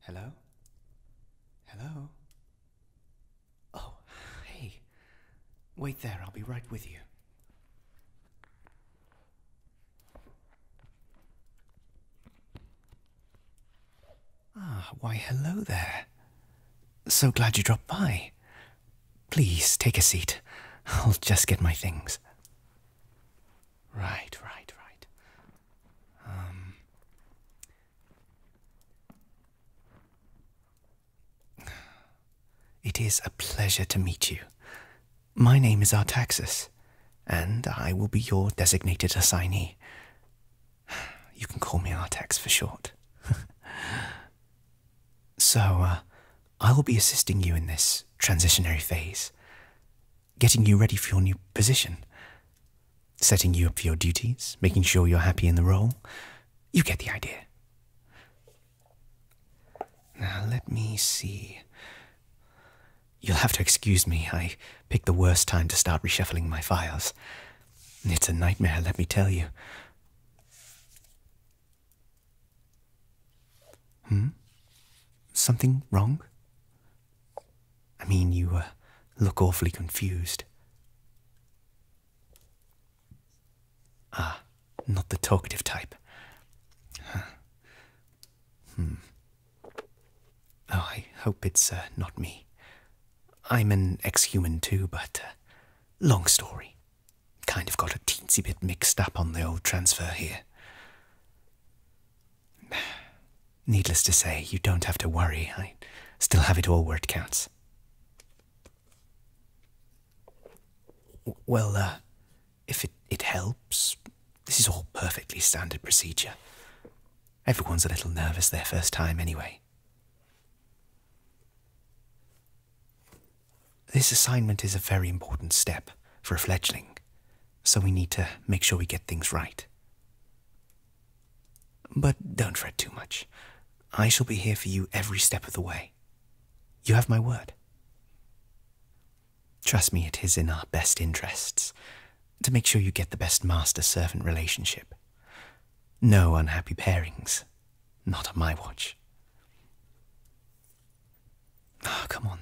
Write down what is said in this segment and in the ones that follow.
Hello? Hello? Oh, hey. Wait there, I'll be right with you. Ah, why hello there. So glad you dropped by. Please, take a seat. I'll just get my things. Right. It is a pleasure to meet you. My name is Artax, and I will be your designated assignee. You can call me Artax for short. So, I will be assisting you in this transitionary phase, getting you ready for your new position, setting you up for your duties, making sure you're happy in the role. You get the idea. Now, let me see. You'll have to excuse me. I picked the worst time to start reshuffling my files. It's a nightmare, let me tell you. Something wrong? I mean, you look awfully confused. Ah, not the talkative type. Oh, I hope it's not me. I'm an ex-human too, but long story. Kind of got a teensy bit mixed up on the old transfer here. Needless to say, you don't have to worry. I still have it all where it counts. Well, if it helps, this is all perfectly standard procedure. Everyone's a little nervous their first time anyway. This assignment is a very important step for a fledgling, so we need to make sure we get things right. But don't fret too much. I shall be here for you every step of the way. You have my word. Trust me, it is in our best interests to make sure you get the best master-servant relationship. No unhappy pairings. Not on my watch. Ah, come on.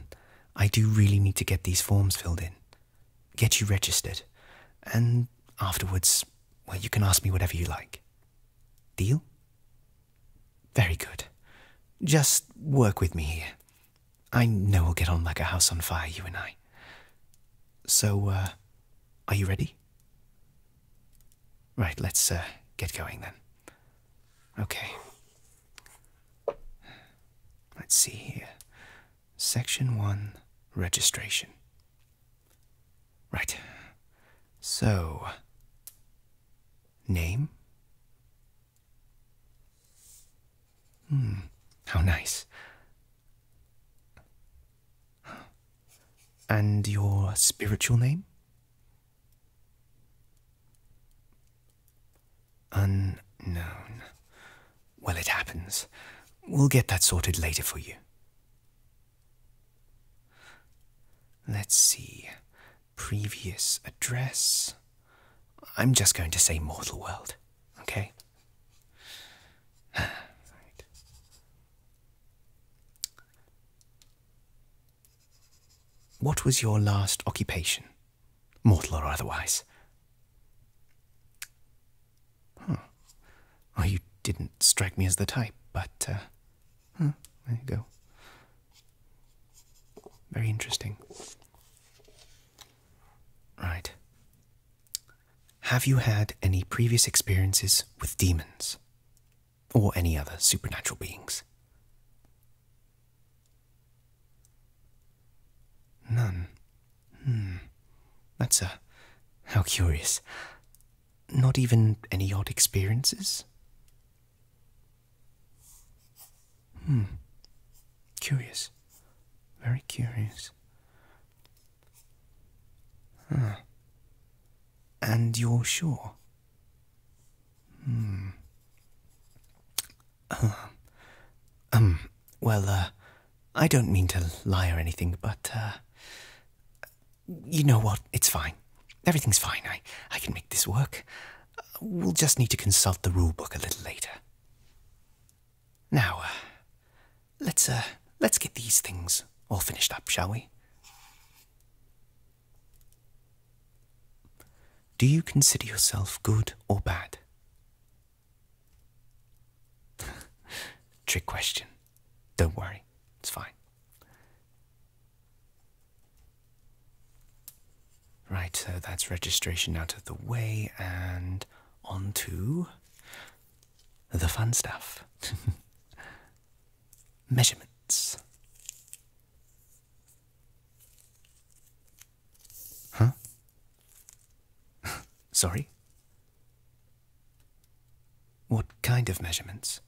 I do really need to get these forms filled in, get you registered, and afterwards, well, you can ask me whatever you like. Deal? Very good. Just work with me here. I know we'll get on like a house on fire, you and I. So, are you ready? Right, let's get going then. Okay. Let's see here. Section 1. Registration. Right. So, name? How nice. And your spiritual name? Unknown. Well, it happens. We'll get that sorted later for you. Let's see. Previous address. I'm just going to say mortal world, okay? Right. What was your last occupation? Mortal or otherwise? Well, you didn't strike me as the type, but, there you go. Very interesting. Right. Have you had any previous experiences with demons? Or any other supernatural beings? None. That's how curious. Not even any odd experiences? Curious. Very curious. And you're sure? Well, I don't mean to lie or anything, but, you know what? It's fine. Everything's fine. I can make this work. We'll just need to consult the rule book a little later. Now, let's get these things all finished up, shall we? Do you consider yourself good or bad? Trick question. Don't worry, it's fine. Right, so that's registration out of the way, and on to the fun stuff. Measurements. Huh? Sorry? What kind of measurements?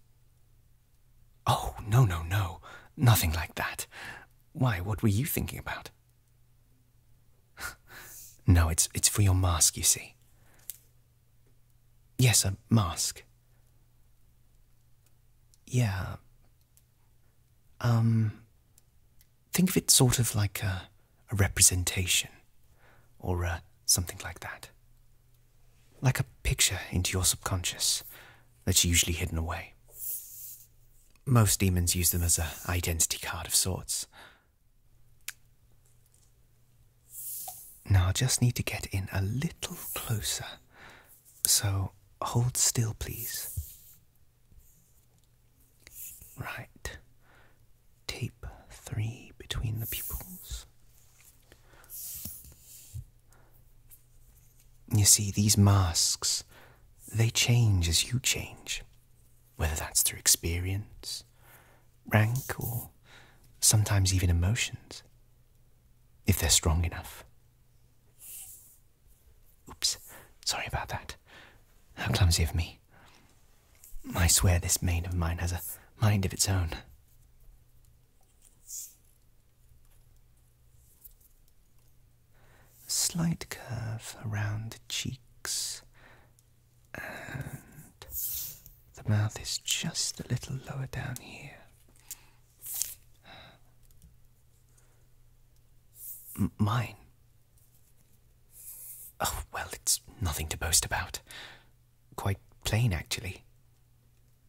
Oh, no. Nothing like that. Why, what were you thinking about? No, it's for your mask, you see. Yes, a mask. Yeah. Think of it sort of like a representation, or something like that. Like a picture into your subconscious that's usually hidden away. Most demons use them as an identity card of sorts. Now I just need to get in a little closer. So hold still, please. Right. Tape 3 between the pupils. You see, these masks, they change as you change. Whether that's through experience, rank, or sometimes even emotions. If they're strong enough. Oops, sorry about that. How clumsy of me. I swear this mane of mine has a mind of its own. A slight curve around the cheeks, and the mouth is just a little lower down here. Mine? Oh, well, it's nothing to boast about. Quite plain, actually.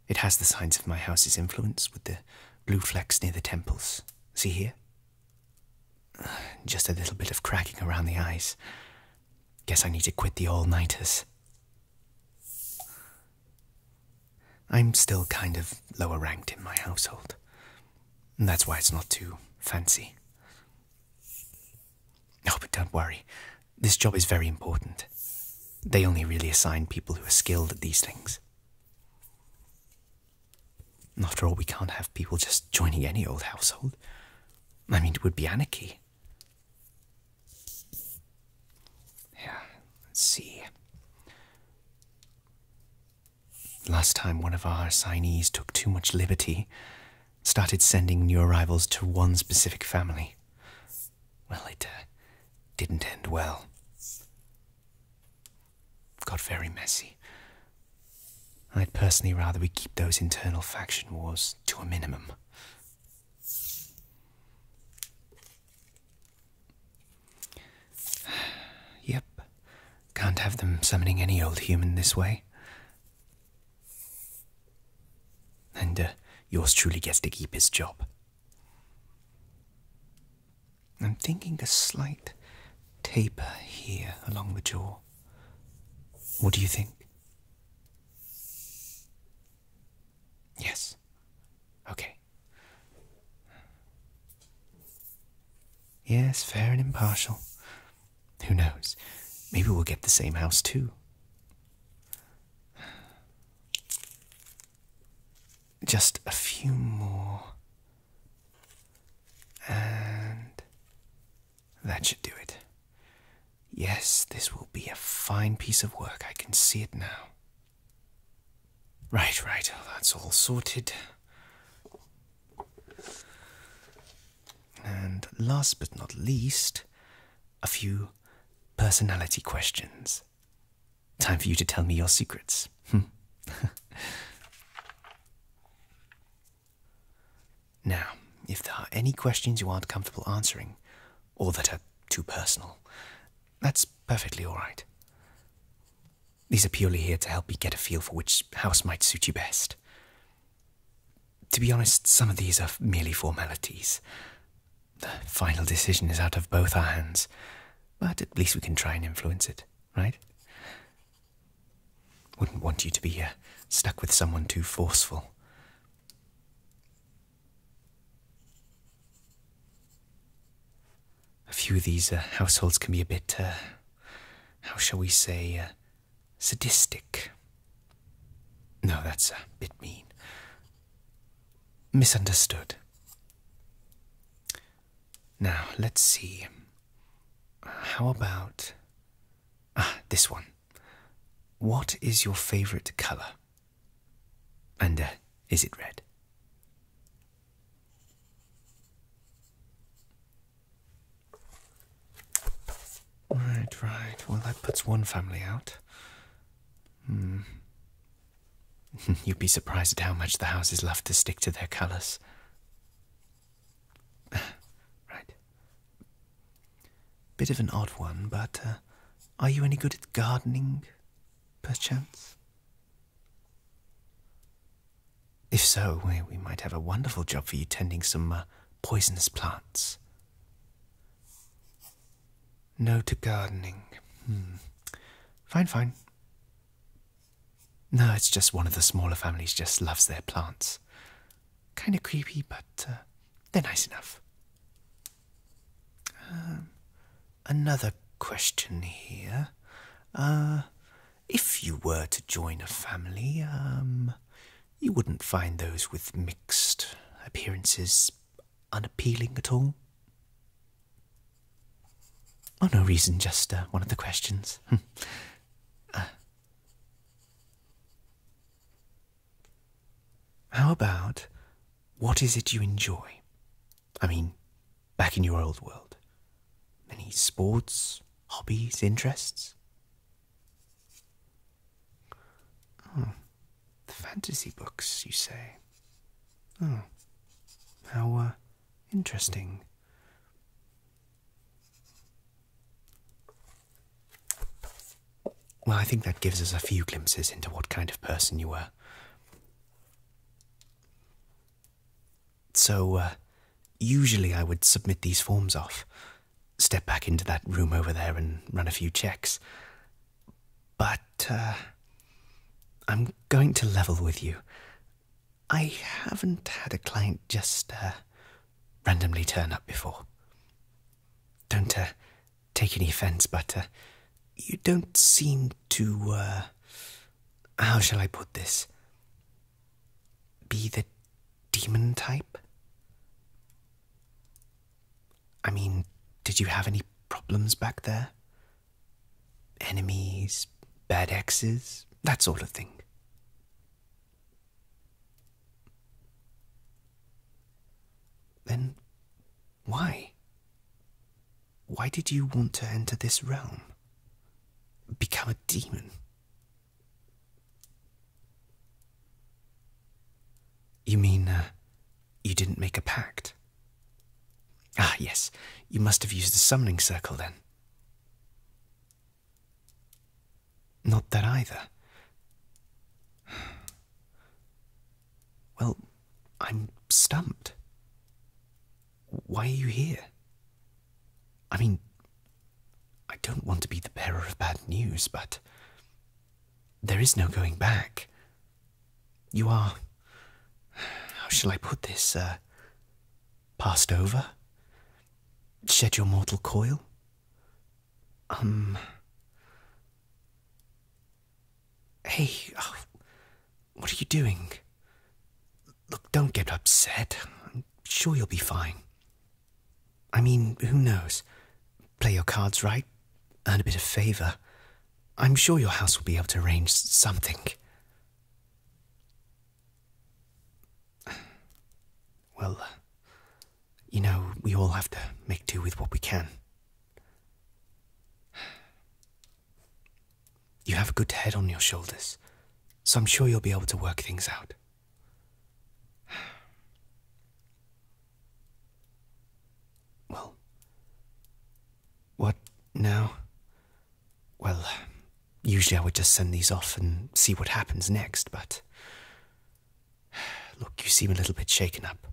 It has the signs of my house's influence, with the blue flecks near the temples. See here? Just a little bit of cracking around the eyes. Guess I need to quit the all-nighters. I'm still kind of lower ranked in my household. And that's why it's not too fancy. Oh, but don't worry. This job is very important. They only really assign people who are skilled at these things. After all, we can't have people just joining any old household. I mean, it would be anarchy. Yeah, let's see. Last time one of our assignees took too much liberty, started sending new arrivals to one specific family. Well, it didn't end well. Got very messy. I'd personally rather we keep those internal faction wars to a minimum. Yep. Can't have them summoning any old human this way. And yours truly gets to keep his job. I'm thinking a slight taper here along the jaw. What do you think? Yes. Okay. Yes, fair and impartial. Who knows? Maybe we'll get the same house too. Just a few more. And that should do it. Yes, this will be a fine piece of work. I can see it now. Right. That's all sorted. And last but not least, a few personality questions. Time for you to tell me your secrets. Now, if there are any questions you aren't comfortable answering, or that are too personal, that's perfectly all right. These are purely here to help you get a feel for which house might suit you best. To be honest, some of these are merely formalities. The final decision is out of both our hands, but at least we can try and influence it, right? Wouldn't want you to be stuck with someone too forceful. A few of these households can be a bit, how shall we say, sadistic. No, that's a bit mean. Misunderstood. Now, let's see. How about... this one. What is your favourite colour? And, is it red? Right. Well, that puts one family out. You'd be surprised at how much the houses love to stick to their colours. Right. Bit of an odd one, but are you any good at gardening, perchance? If so, we might have a wonderful job for you tending some poisonous plants. No to gardening. Fine. No, it's just one of the smaller families just loves their plants. Kind of creepy, but they're nice enough. Another question here. If you were to join a family, you wouldn't find those with mixed appearances unappealing at all? Oh, no reason, just one of the questions. How about, what is it you enjoy? I mean, back in your old world. Any sports, hobbies, interests? Oh, the fantasy books, you say? Oh, how, interesting. Well, I think that gives us a few glimpses into what kind of person you were. So, usually I would submit these forms off, step back into that room over there and run a few checks. But, I'm going to level with you. I haven't had a client just, randomly turn up before. Don't, take any offence, but, you don't seem to, how shall I put this? Be the demon type? I mean, did you have any problems back there? Enemies, bad exes, that sort of thing. Then, why? Why did you want to enter this realm? Become a demon? You mean, you didn't make a pact? Ah, yes, you must have used the summoning circle then. Not that either. Well, I'm stumped. Why are you here? I mean, I don't want to be the bearer of bad news, but there is no going back. You are, how shall I put this, passed over? Shed your mortal coil? Hey, what are you doing? Look, don't get upset. I'm sure you'll be fine. I mean, who knows? Play your cards right, earn a bit of favour. I'm sure your house will be able to arrange something. Well, you know, we all have to make do with what we can. You have a good head on your shoulders, so I'm sure you'll be able to work things out. Well, what now? Well, usually I would just send these off and see what happens next, but Look, you seem a little bit shaken up.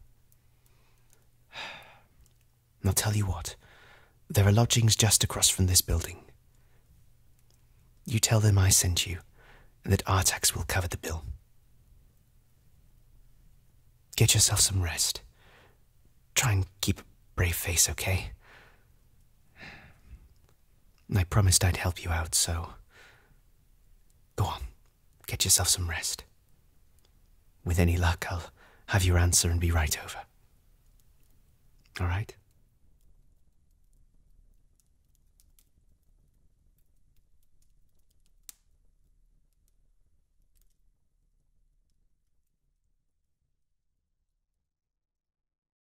I'll tell you what. There are lodgings just across from this building. You tell them I sent you, and that Artax will cover the bill. Get yourself some rest. Try and keep a brave face, okay? I promised I'd help you out, so... Go on, get yourself some rest. With any luck, I'll have your answer and be right over. All right?